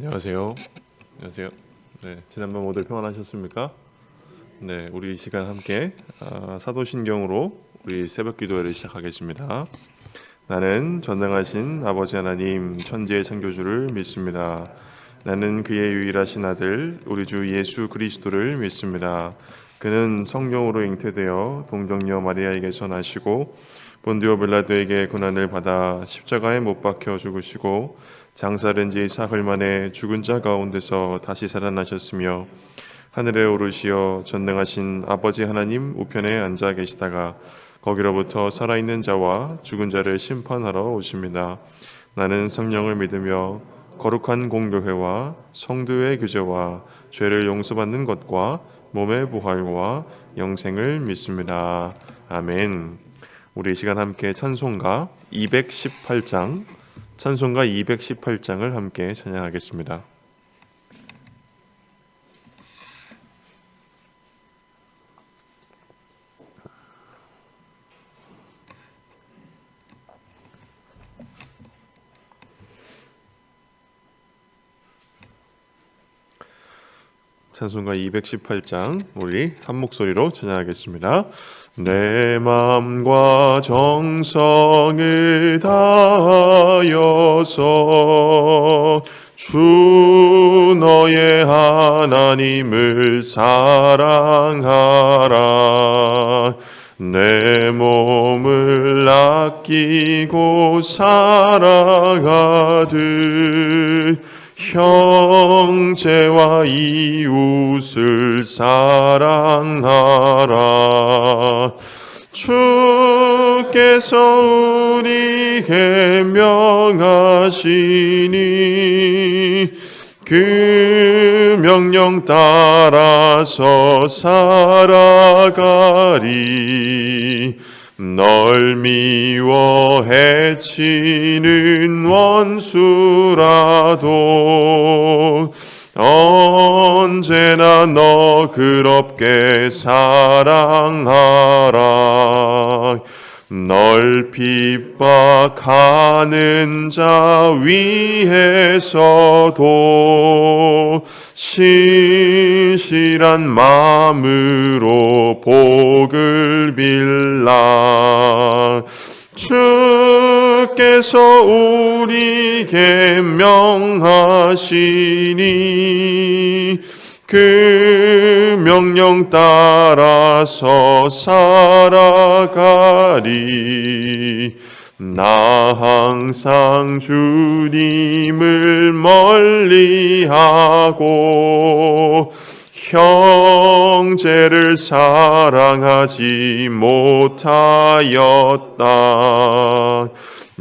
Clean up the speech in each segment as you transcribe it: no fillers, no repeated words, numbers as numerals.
안녕하세요. 안녕하세요. 네, 지난번 모두 평안하셨습니까? 네, 우리 이 시간 함께 사도신경으로 우리 새벽 기도회를 시작하겠습니다. 나는 전능하신 아버지 하나님 천지의 창조주를 믿습니다. 나는 그의 유일하신 아들 우리 주 예수 그리스도를 믿습니다. 그는 성령으로 잉태되어 동정녀 마리아에게서 나시고 본디오 빌라도에게 고난을 받아 십자가에 못 박혀 죽으시고 장사된 지 사흘 만에 죽은 자 가운데서 다시 살아나셨으며 하늘에 오르시어 전능하신 아버지 하나님 우편에 앉아 계시다가 거기로부터 살아있는 자와 죽은 자를 심판하러 오십니다. 나는 성령을 믿으며 거룩한 공교회와 성도의 교제와 죄를 용서받는 것과 몸의 부활과 영생을 믿습니다. 아멘. 우리 이 시간 함께 찬송가 218장을 함께 찬양하겠습니다. 찬송가 218장 우리 한 목소리로 찬양하겠습니다. 내 마음과 정성을 다하여서 주 너의 하나님을 사랑하라. 내 몸을 아끼고 사랑하듯 형제와 이웃을 사랑하라. 주께서 우리에게 명하시니 그 명령 따라서 살아가리. 널 미워 해치는 원수라도 언제나 너 그럽게 사랑하라. 널 핍박하는 자 위에서도 신실한 마음으로 복을 빌라. 주께서 우리에게 명하시니 그 명령 따라서 살아가리. 나 항상 주님을 멀리하고 형제를 사랑하지 못하였다.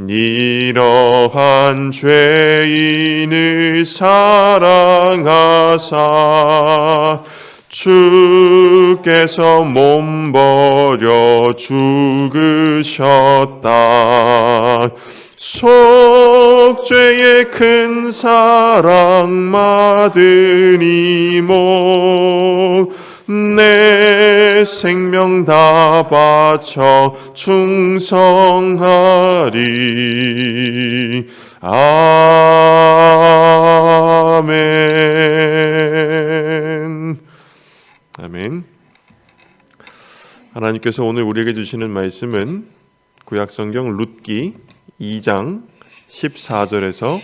이러한 죄인을 사랑하사 주께서 몸버려 죽으셨다. 속죄의 큰 사랑 받으리모 내 생명 다 바쳐 충성하리. 아멘. 아멘. 하나님께서 오늘 우리에게 주시는 말씀은 구약성경 룻기 2장 14절에서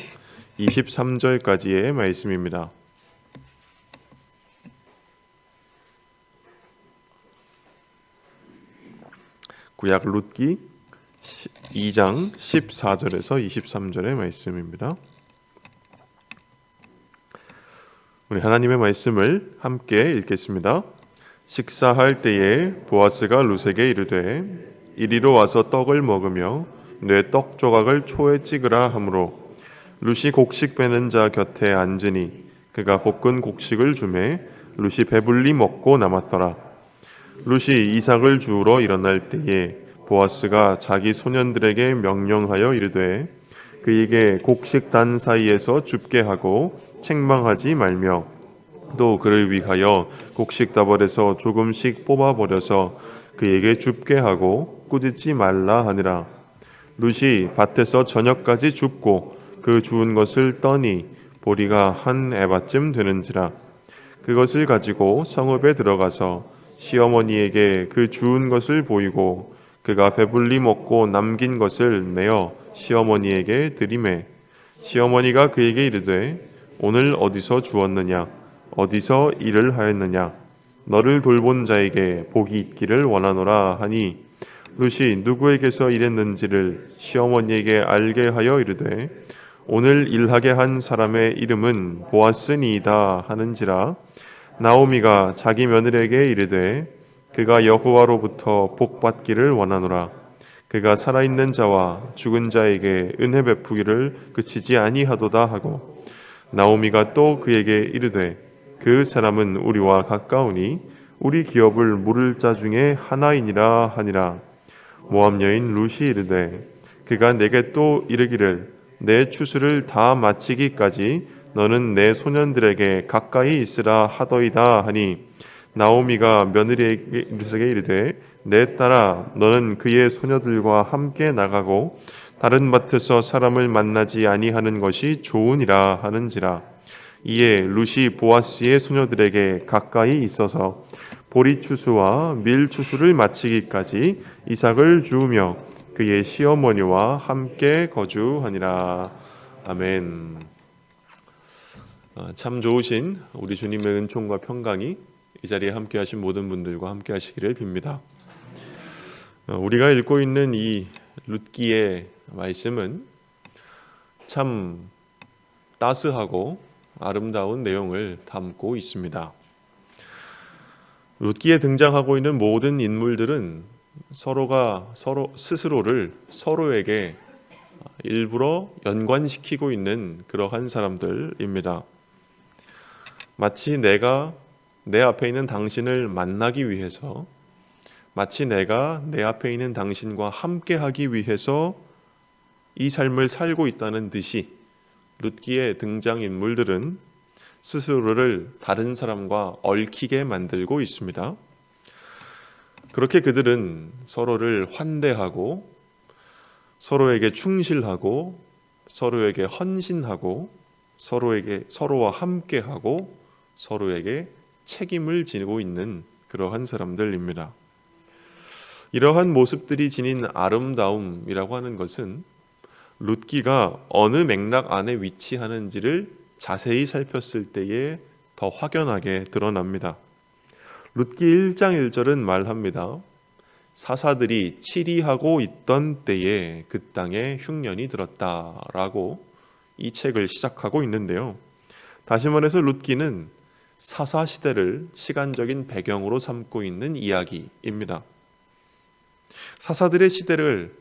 23절까지의 말씀입니다. 구약 룻기 2장 14절에서 23절의 말씀입니다. 우리 하나님의 말씀을 함께 읽겠습니다. 식사할 때에 보아스가 룻에게 이르되 이리로 와서 떡을 먹으며 내 떡 조각을 초에 찍으라 하므로 룻이 곡식 빼는 자 곁에 앉으니 그가 볶은 곡식을 주매 룻이 배불리 먹고 남았더라. 룻이 이삭을 주우러 일어날 때에 보아스가 자기 소년들에게 명령하여 이르되 그에게 곡식 단 사이에서 줍게 하고 책망하지 말며 또 그를 위하여 곡식 다벌에서 조금씩 뽑아버려서 그에게 줍게 하고 꾸짖지 말라 하니라. 룻이 밭에서 저녁까지 줍고 그 주운 것을 떠니 보리가 한 에바쯤 되는지라. 그것을 가지고 성읍에 들어가서 시어머니에게 그 주운 것을 보이고 그가 배불리 먹고 남긴 것을 내어 시어머니에게 드리매 시어머니가 그에게 이르되 오늘 어디서 주었느냐 어디서 일을 하였느냐 너를 돌본 자에게 복이 있기를 원하노라 하니 룻이 누구에게서 일했는지를 시어머니에게 알게 하여 이르되 오늘 일하게 한 사람의 이름은 보아스니이다 하는지라. 나오미가 자기 며느리에게 이르되 그가 여호와로부터 복 받기를 원하노라. 그가 살아있는 자와 죽은 자에게 은혜 베푸기를 그치지 아니하도다 하고 나오미가 또 그에게 이르되 그 사람은 우리와 가까우니 우리 기업을 물을 자 중에 하나이니라 하니라. 모압 여인 룻이 이르되 그가 내게 또 이르기를 내 추수를 다 마치기까지 너는 내 소년들에게 가까이 있으라 하더이다 하니 나오미가 며느리에게 이르되 내 딸아 너는 그의 소녀들과 함께 나가고 다른 밭에서 사람을 만나지 아니하는 것이 좋으니라 하는지라. 이에 룻이 보아스의 소녀들에게 가까이 있어서 보리 추수와 밀 추수를 마치기까지 이삭을 주우며 그의 시어머니와 함께 거주하니라. 아멘. 참 좋으신 우리 주님의 은총과 평강이 이 자리에 함께하신 모든 분들과 함께하시기를 빕니다. 우리가 읽고 있는 이 룻기의 말씀은 참 따스하고 아름다운 내용을 담고 있습니다. 룻기에 등장하고 있는 모든 인물들은 서로가 스스로를 서로에게 일부러 연관시키고 있는 그러한 사람들입니다. 마치 내가 내 앞에 있는 당신을 만나기 위해서, 마치 내가 내 앞에 있는 당신과 함께하기 위해서 이 삶을 살고 있다는 듯이 룻기의 등장인물들은 스스로를 다른 사람과 얽히게 만들고 있습니다. 그렇게 그들은 서로를 환대하고 서로에게 충실하고 서로에게 헌신하고 서로와 함께하고 서로에게 책임을 지고 있는 그러한 사람들입니다. 이러한 모습들이 지닌 아름다움이라고 하는 것은 룻기가 어느 맥락 안에 위치하는지를 자세히 살폈을 때에 더 확연하게 드러납니다. 룻기 1장 1절은 말합니다. 사사들이 치리하고 있던 때에 그 땅에 흉년이 들었다라고 이 책을 시작하고 있는데요. 다시 말해서 룻기는 사사 시대를 시간적인 배경으로 삼고 있는 이야기입니다. 사사들의 시대를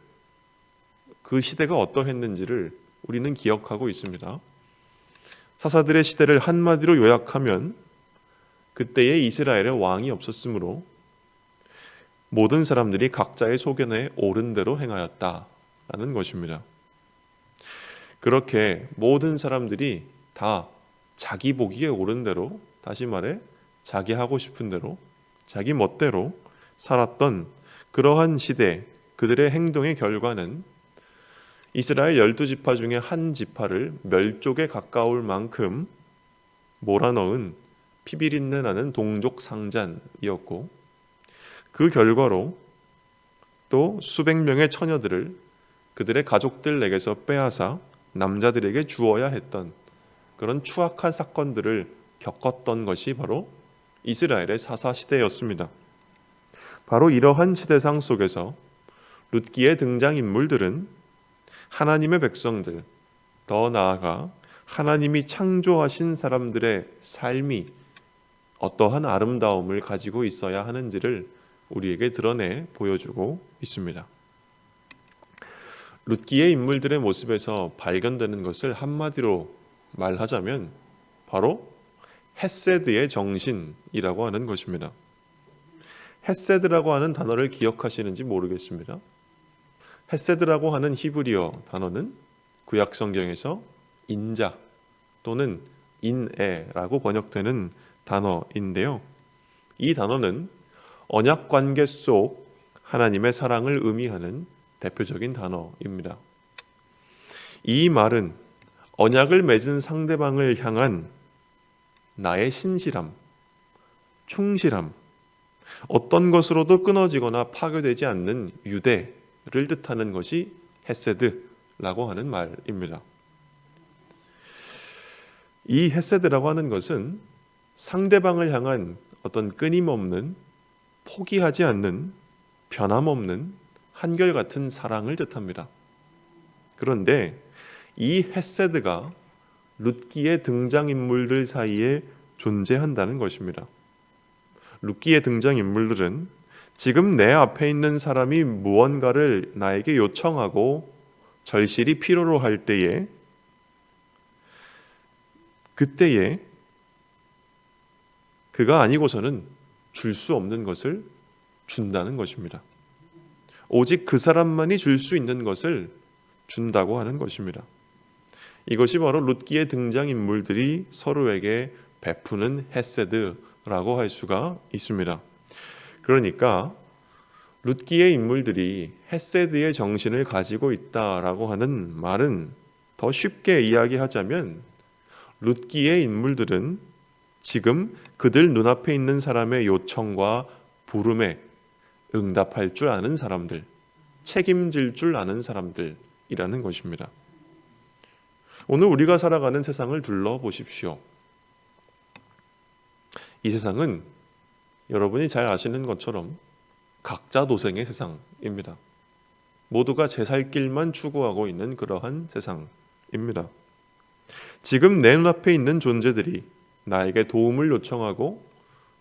그 시대가 어떠했는지를 우리는 기억하고 있습니다. 사사들의 시대를 한마디로 요약하면 그때에 이스라엘에 왕이 없었으므로 모든 사람들이 각자의 소견에 옳은 대로 행하였다라는 것입니다. 그렇게 모든 사람들이 다 자기 보기에 옳은 대로, 다시 말해 자기 하고 싶은 대로, 자기 멋대로 살았던 그러한 시대, 그들의 행동의 결과는 이스라엘 12지파 중에 한 지파를 멸족에 가까울 만큼 몰아넣은 피비린내 나는 동족 상잔이었고, 그 결과로 또 수백 명의 처녀들을 그들의 가족들에게서 빼앗아 남자들에게 주어야 했던 그런 추악한 사건들을 겪었던 것이 바로 이스라엘의 사사시대였습니다. 바로 이러한 시대상 속에서 룻기의 등장인물들은 하나님의 백성들, 더 나아가 하나님이 창조하신 사람들의 삶이 어떠한 아름다움을 가지고 있어야 하는지를 우리에게 드러내 보여주고 있습니다. 룻기의 인물들의 모습에서 발견되는 것을 한마디로 말하자면 바로 헤세드의 정신이라고 하는 것입니다. 헤세드라고 하는 단어를 기억하시는지 모르겠습니다. 헤세드라고 하는 히브리어 단어는 구약 성경에서 인자 또는 인애라고 번역되는 단어인데요. 이 단어는 언약 관계 속 하나님의 사랑을 의미하는 대표적인 단어입니다. 이 말은 언약을 맺은 상대방을 향한 나의 신실함, 충실함, 어떤 것으로도 끊어지거나 파괴되지 않는 유대를 뜻하는 것이 헤세드라고 하는 말입니다. 이 헤세드라고 하는 것은 상대방을 향한 어떤 끊임없는, 포기하지 않는, 변함없는 한결같은 사랑을 뜻합니다. 그런데 이 헤세드가 룻기의 등장인물들 사이에 존재한다는 것입니다. 룻기의 등장인물들은 지금 내 앞에 있는 사람이 무언가를 나에게 요청하고 절실히 필요로 할 때에 그때에 그가 아니고서는 줄 수 없는 것을 준다는 것입니다. 오직 그 사람만이 줄 수 있는 것을 준다고 하는 것입니다. 이것이 바로 룻기의 등장인물들이 서로에게 베푸는 헤세드라고 할 수가 있습니다. 그러니까 룻기의 인물들이 헤세드의 정신을 가지고 있다라고 하는 말은 더 쉽게 이야기하자면 룻기의 인물들은 지금 그들 눈앞에 있는 사람의 요청과 부름에 응답할 줄 아는 사람들, 책임질 줄 아는 사람들이라는 것입니다. 오늘 우리가 살아가는 세상을 둘러보십시오. 이 세상은 여러분이 잘 아시는 것처럼 각자 도생의 세상입니다. 모두가 제 살 길만 추구하고 있는 그러한 세상입니다. 지금 내 눈앞에 있는 존재들이 나에게 도움을 요청하고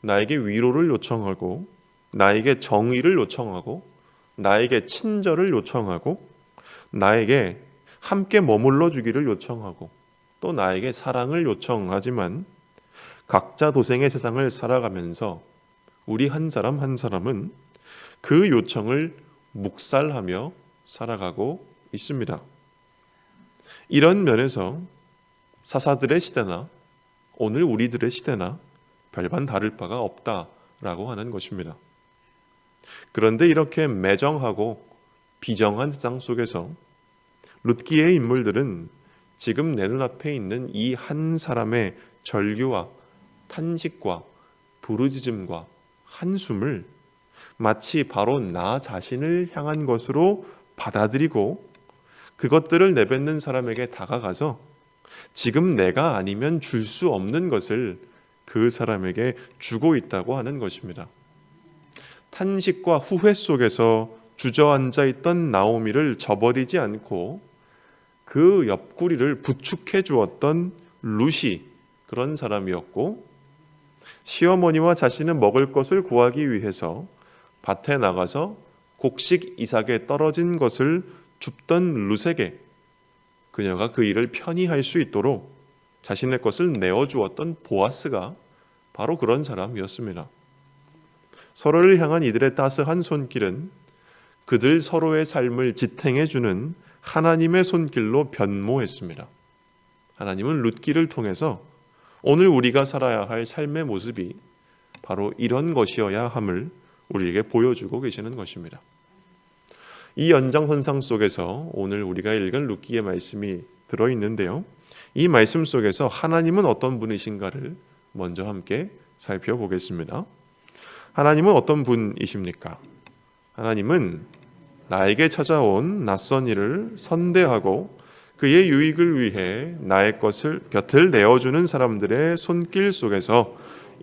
나에게 위로를 요청하고 나에게 정의를 요청하고 나에게 친절을 요청하고 나에게 함께 머물러 주기를 요청하고 또 나에게 사랑을 요청하지만 각자 도생의 세상을 살아가면서 우리 한 사람 한 사람은 그 요청을 묵살하며 살아가고 있습니다. 이런 면에서 사사들의 시대나 오늘 우리들의 시대나 별반 다를 바가 없다라고 하는 것입니다. 그런데 이렇게 매정하고 비정한 세상 속에서 룻기의 인물들은 지금 내 눈앞에 있는 이 한 사람의 절규와 탄식과 부르짖음과 한숨을 마치 바로 나 자신을 향한 것으로 받아들이고 그것들을 내뱉는 사람에게 다가가서 지금 내가 아니면 줄 수 없는 것을 그 사람에게 주고 있다고 하는 것입니다. 탄식과 후회 속에서 주저앉아 있던 나오미를 저버리지 않고 그 옆구리를 부축해 주었던 룻이 그런 사람이었고, 시어머니와 자신은 먹을 것을 구하기 위해서 밭에 나가서 곡식 이삭에 떨어진 것을 줍던 룻에게 그녀가 그 일을 편히 할 수 있도록 자신의 것을 내어주었던 보아스가 바로 그런 사람이었습니다. 서로를 향한 이들의 따스한 손길은 그들 서로의 삶을 지탱해주는 하나님의 손길로 변모했습니다. 하나님은 룻기를 통해서 오늘 우리가 살아야 할 삶의 모습이 바로 이런 것이어야 함을 우리에게 보여주고 계시는 것입니다. 이 연장선상 속에서 오늘 우리가 읽은 룻기의 말씀이 들어있는데요. 이 말씀 속에서 하나님은 어떤 분이신가를 먼저 함께 살펴보겠습니다. 하나님은 어떤 분이십니까? 하나님은 나에게 찾아온 낯선 이를 선대하고 그의 유익을 위해 나의 곁을 내어주는 사람들의 손길 속에서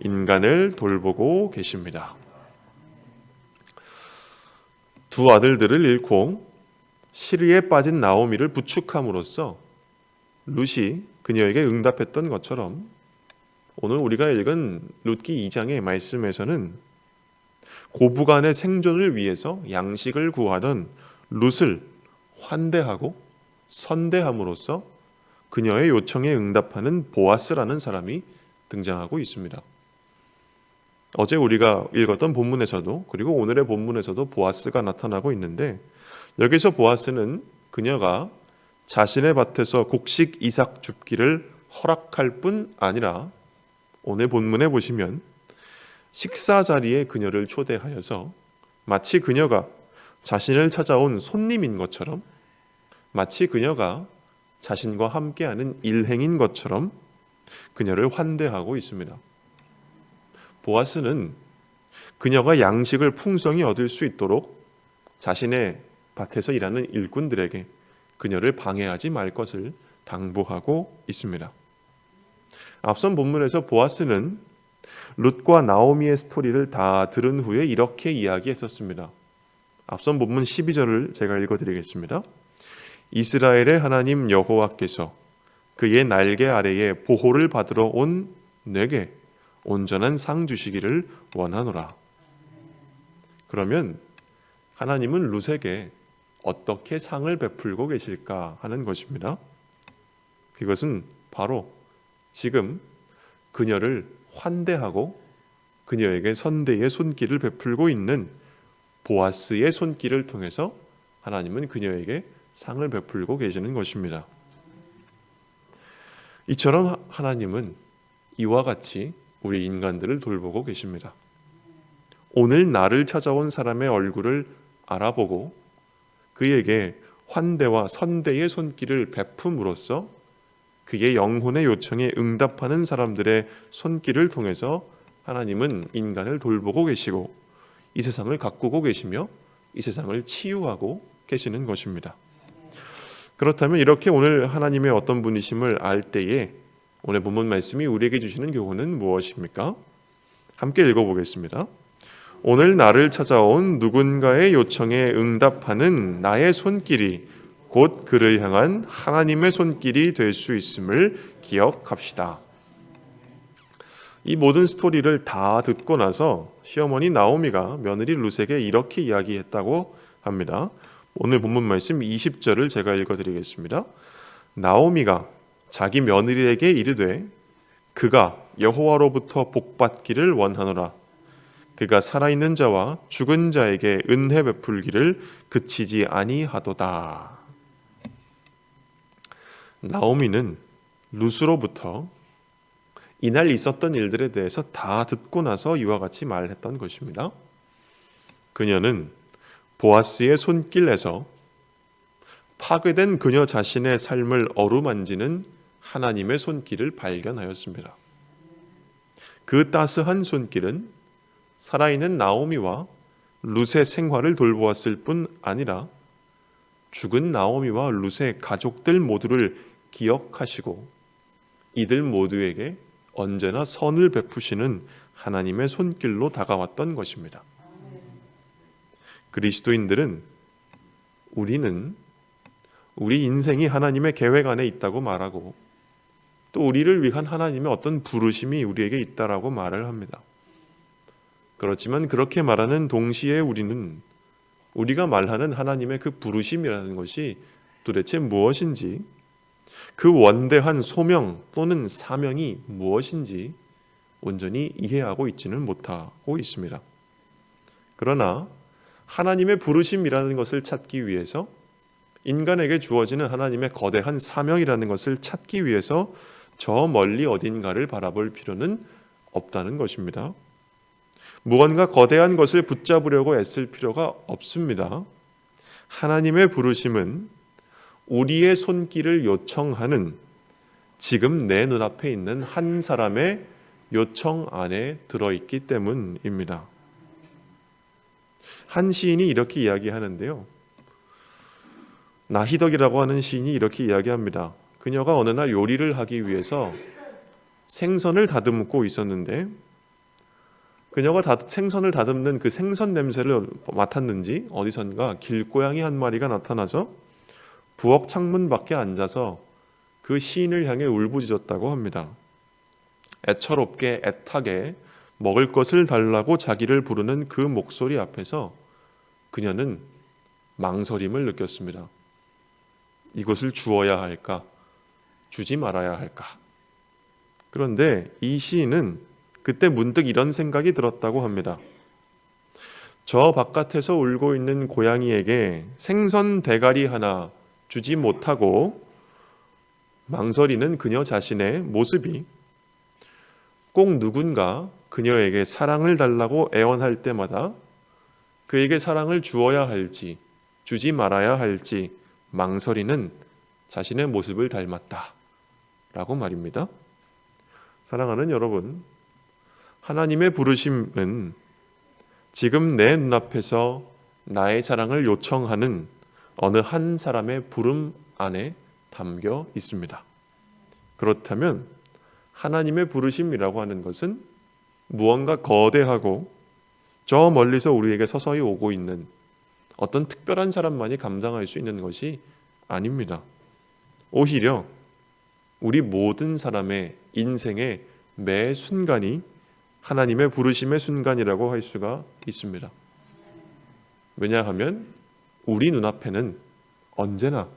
인간을 돌보고 계십니다. 두 아들들을 잃고 시리에 빠진 나오미를 부축함으로써 룻이 그녀에게 응답했던 것처럼 오늘 우리가 읽은 룻기 2장의 말씀에서는 고부간의 생존을 위해서 양식을 구하던 룻을 환대하고 선대함으로써 그녀의 요청에 응답하는 보아스라는 사람이 등장하고 있습니다. 어제 우리가 읽었던 본문에서도 그리고 오늘의 본문에서도 보아스가 나타나고 있는데, 여기서 보아스는 그녀가 자신의 밭에서 곡식 이삭 줍기를 허락할 뿐 아니라 오늘 본문에 보시면 식사 자리에 그녀를 초대하여서 마치 그녀가 자신을 찾아온 손님인 것처럼, 마치 그녀가 자신과 함께하는 일행인 것처럼 그녀를 환대하고 있습니다. 보아스는 그녀가 양식을 풍성히 얻을 수 있도록 자신의 밭에서 일하는 일꾼들에게 그녀를 방해하지 말 것을 당부하고 있습니다. 앞선 본문에서 보아스는 룻과 나오미의 스토리를 다 들은 후에 이렇게 이야기했었습니다. 앞선 본문 12절을 제가 읽어드리겠습니다. 이스라엘의 하나님 여호와께서 그의 날개 아래에 보호를 받으러 온 내게 온전한 상 주시기를 원하노라. 그러면 하나님은 룻에게 어떻게 상을 베풀고 계실까 하는 것입니다. 그것은 바로 지금 그녀를 환대하고 그녀에게 선대의 손길을 베풀고 있는 보아스의 손길을 통해서 하나님은 그녀에게 상을 베풀고 계시는 것입니다. 이처럼 하나님은 이와 같이 우리 인간들을 돌보고 계십니다. 오늘 나를 찾아온 사람의 얼굴을 알아보고 그에게 환대와 선대의 손길을 베품으로써 그의 영혼의 요청에 응답하는 사람들의 손길을 통해서 하나님은 인간을 돌보고 계시고 이 세상을 가꾸고 계시며 이 세상을 치유하고 계시는 것입니다. 그렇다면 이렇게 오늘 하나님의 어떤 분이심을 알 때에 오늘 본문 말씀이 우리에게 주시는 교훈은 무엇입니까? 함께 읽어보겠습니다. 오늘 나를 찾아온 누군가의 요청에 응답하는 나의 손길이 곧 그를 향한 하나님의 손길이 될 수 있음을 기억합시다. 이 모든 스토리를 다 듣고 나서 시어머니 나오미가 며느리 룻에게 이렇게 이야기했다고 합니다. 오늘 본문 말씀 20절을 제가 읽어드리겠습니다. 나오미가 자기 며느리에게 이르되 그가 여호와로부터 복받기를 원하노라. 그가 살아있는 자와 죽은 자에게 은혜 베풀기를 그치지 아니하도다. 나오미는 룻으로부터 이날 있었던 일들에 대해서 다 듣고 나서 이와 같이 말했던 것입니다. 그녀는 보아스의 손길에서 파괴된 그녀 자신의 삶을 어루만지는 하나님의 손길을 발견하였습니다. 그 따스한 손길은 살아있는 나오미와 룻의 생활을 돌보았을 뿐 아니라 죽은 나오미와 룻의 가족들 모두를 기억하시고 이들 모두에게 언제나 선을 베푸시는 하나님의 손길로 다가왔던 것입니다. 그리스도인들은 우리는 우리 인생이 하나님의 계획 안에 있다고 말하고 또 우리를 위한 하나님의 어떤 부르심이 우리에게 있다라고 말을 합니다. 그렇지만 그렇게 말하는 동시에 우리는 우리가 말하는 하나님의 그 부르심이라는 것이 도대체 무엇인지, 그 원대한 소명 또는 사명이 무엇인지 온전히 이해하고 있지는 못하고 있습니다. 그러나 하나님의 부르심이라는 것을 찾기 위해서, 인간에게 주어지는 하나님의 거대한 사명이라는 것을 찾기 위해서 저 멀리 어딘가를 바라볼 필요는 없다는 것입니다. 무언가 거대한 것을 붙잡으려고 애쓸 필요가 없습니다. 하나님의 부르심은 우리의 손길을 요청하는 지금 내 눈앞에 있는 한 사람의 요청 안에 들어있기 때문입니다. 한 시인이 이렇게 이야기하는데요. 나희덕이라고 하는 시인이 이렇게 이야기합니다. 그녀가 어느 날 요리를 하기 위해서 생선을 다듬고 있었는데 그녀가 생선을 다듬는 그 생선 냄새를 맡았는지 어디선가 길고양이 한 마리가 나타나서 부엌 창문 밖에 앉아서 그 시인을 향해 울부짖었다고 합니다. 애처롭게 애타게 먹을 것을 달라고 자기를 부르는 그 목소리 앞에서 그녀는 망설임을 느꼈습니다. 이것을 주어야 할까? 주지 말아야 할까? 그런데 이 시인은 그때 문득 이런 생각이 들었다고 합니다. 저 바깥에서 울고 있는 고양이에게 생선 대가리 하나 주지 못하고 망설이는 그녀 자신의 모습이 꼭 누군가 그녀에게 사랑을 달라고 애원할 때마다 그에게 사랑을 주어야 할지 주지 말아야 할지 망설이는 자신의 모습을 닮았다라고 말입니다. 사랑하는 여러분, 하나님의 부르심은 지금 내 눈앞에서 나의 사랑을 요청하는 어느 한 사람의 부름 안에 담겨 있습니다. 그렇다면 하나님의 부르심이라고 하는 것은 무언가 거대하고 저 멀리서 우리에게 서서히 오고 있는 어떤 특별한 사람만이 감당할 수 있는 것이 아닙니다. 오히려 우리 모든 사람의 인생의 매 순간이 하나님의 부르심의 순간이라고 할 수가 있습니다. 왜냐하면 우리 눈앞에는 언제나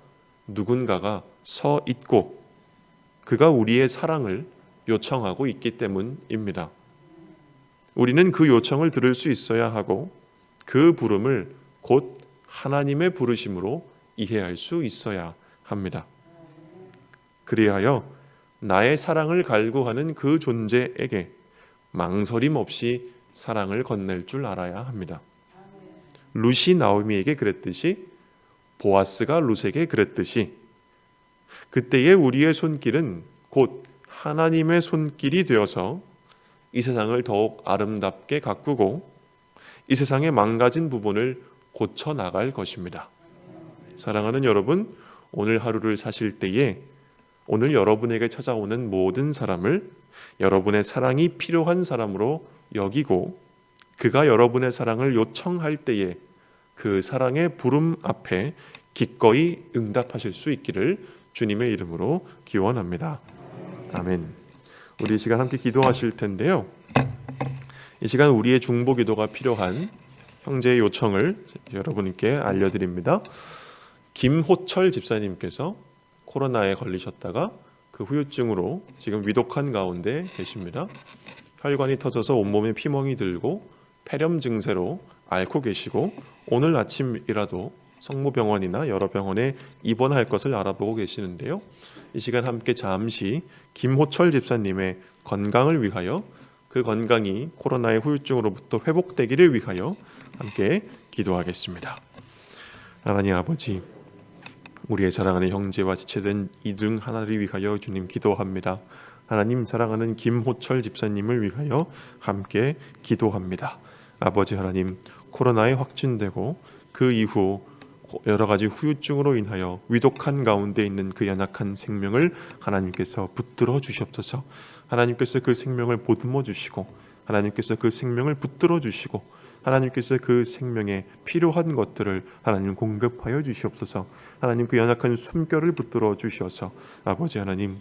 누군가가 서 있고 그가 우리의 사랑을 요청하고 있기 때문입니다. 우리는 그 요청을 들을 수 있어야 하고 그 부름을 곧 하나님의 부르심으로 이해할 수 있어야 합니다. 그리하여 나의 사랑을 갈구하는 그 존재에게 망설임 없이 사랑을 건넬 줄 알아야 합니다. 룻이 나오미에게 그랬듯이 보아스가 룻에게 그랬듯이 그때의 우리의 손길은 곧 하나님의 손길이 되어서 이 세상을 더욱 아름답게 가꾸고 이 세상의 망가진 부분을 고쳐 나갈 것입니다. 사랑하는 여러분, 오늘 하루를 사실 때에 오늘 여러분에게 찾아오는 모든 사람을 여러분의 사랑이 필요한 사람으로 여기고 그가 여러분의 사랑을 요청할 때에 그 사랑의 부름 앞에 기꺼이 응답하실 수 있기를 주님의 이름으로 기원합니다. 아멘. 우리 이 시간 함께 기도하실 텐데요. 이 시간 우리의 중보 기도가 필요한 형제의 요청을 여러분께 알려드립니다. 김호철 집사님께서 코로나에 걸리셨다가 그 후유증으로 지금 위독한 가운데 계십니다. 혈관이 터져서 온몸에 피멍이 들고 폐렴 증세로 앓고 계시고 오늘 아침이라도 성모병원이나 여러 병원에 입원할 것을 알아보고 계시는데요. 이 시간 함께 잠시 김호철 집사님의 건강을 위하여 그 건강이 코로나의 후유증으로부터 회복되기를 위하여 함께 기도하겠습니다. 하나님 아버지, 우리의 사랑하는 형제와 지체된 이등 하나를 위하여 주님 기도합니다. 하나님 사랑하는 김호철 집사님을 위하여 함께 기도합니다. 아버지 하나님, 코로나에 확진되고 그 이후 여러 가지 후유증으로 인하여 위독한 가운데 있는 그 연약한 생명을 하나님께서 붙들어 주시옵소서. 하나님께서 그 생명을 보듬어 주시고 하나님께서 그 생명을 붙들어 주시고 하나님께서 그 생명에 필요한 것들을 하나님 공급하여 주시옵소서. 하나님 그 연약한 숨결을 붙들어 주셔서 아버지 하나님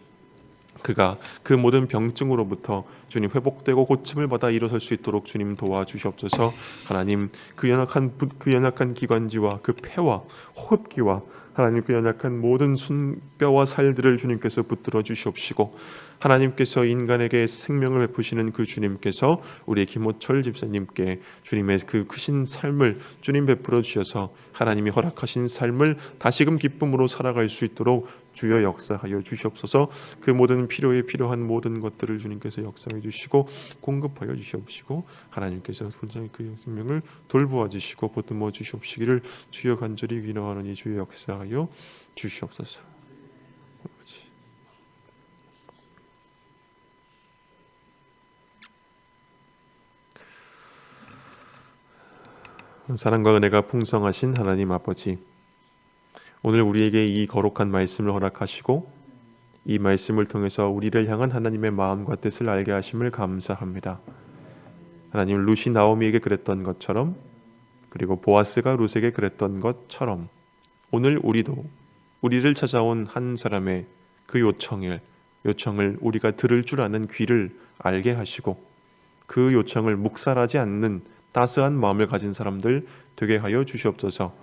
그가 그 모든 병증으로부터 주님 회복되고 고침을 받아 일어설 수 있도록 주님 도와주시옵소서. 하나님 그 연약한 기관지와 그 폐와 호흡기와 하나님 그 연약한 모든 순뼈와 살들을 주님께서 붙들어 주시옵시고 하나님께서 인간에게 생명을 베푸시는 그 주님께서 우리 김호철 집사님께 주님의 그 크신 삶을 주님 베풀어 주셔서 하나님이 허락하신 삶을 다시금 기쁨으로 살아갈 수 있도록 주여 역사하여 주시옵소서. 그 모든 필요에 필요한 모든 것들을 주님께서 역사해 주시고 공급하여 주시옵시고 하나님께서 분명히 그 생명을 돌보아 주시고 보듬어 주시옵시기를 주여 간절히 기도하노니 주여 역사하여 주시옵소서. 사랑과 은혜가 풍성하신 하나님 아버지, 오늘 우리에게 이 거룩한 말씀을 허락하시고 이 말씀을 통해서 우리를 향한 하나님의 마음과 뜻을 알게 하심을 감사합니다. 하나님, 룻이 나오미에게 그랬던 것처럼 그리고 보아스가 룻에게 그랬던 것처럼 오늘 우리도 우리를 찾아온 한 사람의 그 요청을 우리가 들을 줄 아는 귀를 알게 하시고 그 요청을 묵살하지 않는 따스한 마음을 가진 사람들 되게 하여 주시옵소서.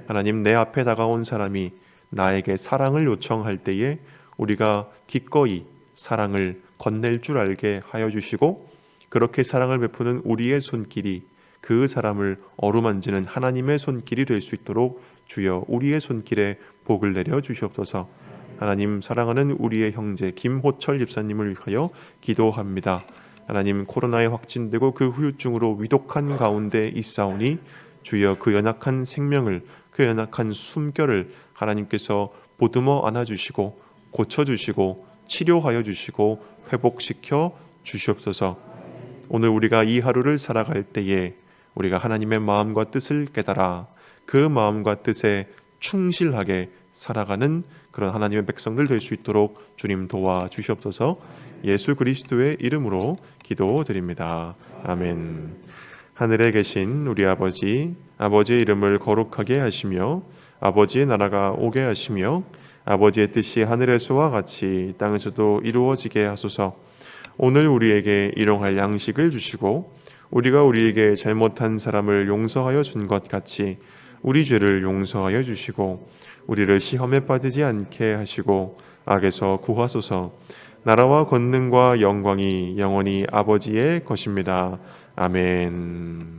하나님, 내 앞에 다가온 사람이 나에게 사랑을 요청할 때에 우리가 기꺼이 사랑을 건넬 줄 알게 하여 주시고 그렇게 사랑을 베푸는 우리의 손길이 그 사람을 어루만지는 하나님의 손길이 될 수 있도록 주여 우리의 손길에 복을 내려 주시옵소서. 하나님, 사랑하는 우리의 형제 김호철 집사님을 위하여 기도합니다. 하나님, 코로나에 확진되고 그 후유증으로 위독한 가운데 있사오니 주여 그 연약한 생명을 그 연약한 숨결을 하나님께서 보듬어 안아주시고 고쳐주시고 치료하여 주시고 회복시켜 주시옵소서. 오늘 우리가 이 하루를 살아갈 때에 우리가 하나님의 마음과 뜻을 깨달아 그 마음과 뜻에 충실하게 살아가는 그런 하나님의 백성들 될 수 있도록 주님 도와주시옵소서. 예수 그리스도의 이름으로 기도드립니다. 아멘. 하늘에 계신 우리 아버지, 아버지의 이름을 거룩하게 하시며 아버지의 나라가 오게 하시며 아버지의 뜻이 하늘에서와 같이 땅에서도 이루어지게 하소서. 오늘 우리에게 일용할 양식을 주시고 우리가 우리에게 잘못한 사람을 용서하여 준 것 같이 우리 죄를 용서하여 주시고 우리를 시험에 빠지지 않게 하시고 악에서 구하소서. 나라와 권능과 영광이 영원히 아버지의 것입니다. 아멘.